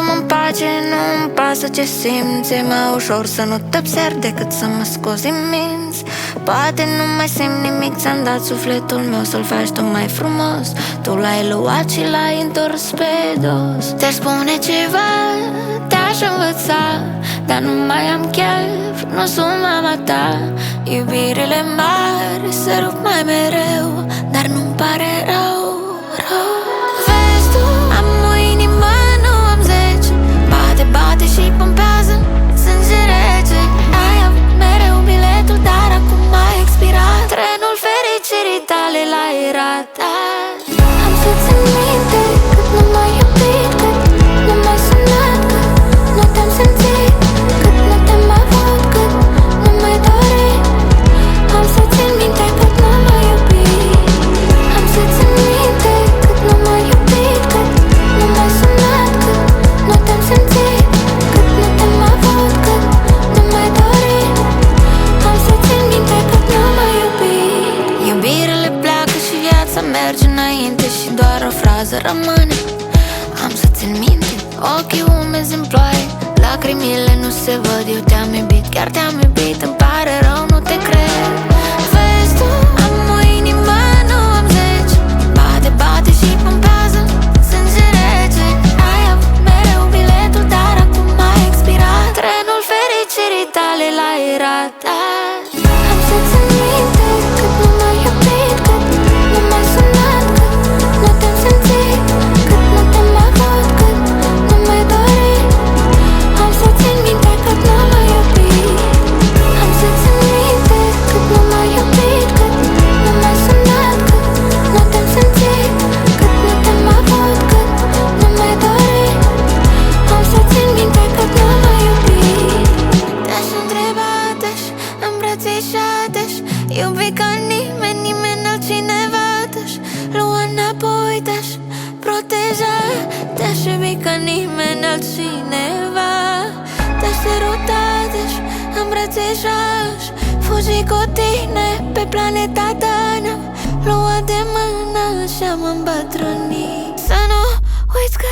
Lasă-mă în pace, nu-mi pasă ce simți. E mai ușor să nu te observ decât să mă scoți din minți. Poate nu mai simt nimic, ți-am dat sufletul meu să-l faci tu mai frumos. Tu l-ai luat și l-ai întors pe dos. Te-aș spune ceva, te-aș învăța, dar nu mai am chef, nu sunt mama ta. Iubirile mari se rup mai mereu, dar nu-mi pare rău, rău. Vezi tu, am o inimă, nu am 10. Bate, bate și pompează sânge rece. Ai avut mereu biletul, dar acum a expirat. Trenul fericirii tale l-ai ratat. Am să țin minte cât nu m-ai iubit, cât nu m-ai sunat, cât nu te-am simțit, cât nu te-am avut, cât nu m-ai dorit. Am să țin minte cât nu m-ai iubit. Am să țin minte cât nu m-ai iubit, cât nu m-ai sunat, cât nu te-am simțit, cât nu te-am avut, cât nu m-ai dorit. Am să țin minte cât nu m-ai iubit. Iubirile pleacă și viața merge înainte și doar o frază rămâne. Am să țin minte, ochii umezi în ploaie, lacrimile nu se văd, eu te-am iubit, chiar te-am iubit, îmi pare rău, nu te cred. Vezi tu, am o inimă, nu am 10. Bate, bate și pompează sânge rece. Ai avut mereu biletul, dar acum a expirat. Trenul fericirii tale l-ai ratat. Am să țin minte cât nu m-ai iubit, cât nu m-ai sunat, cât nu te-am simțit, cât nu te-am avut, cât nu m-ai dorit. Am să țin minte cât nu m-ai iubit. Am să țin minte cât nu m-ai iubit, cât nu m-ai sunat, cât nu te-am simțit, cât nu te-am avut, cât nu m-ai dorit. Am să țin minte cât nu m-ai iubit. Te-aș întreba, te-aș îmbrățișa, te-aș iubi ca nimeni, nimeni altcineva. Te-aș lua înapoi, te-aș proteja, te-aș iubi ca nimeni altcineva. Te-aș săruta, te-aș îmbrățișa, aș fugi cu tine pe planeta ta. Ne-am luat de mână și am îmbătrânit. Să nu uiți că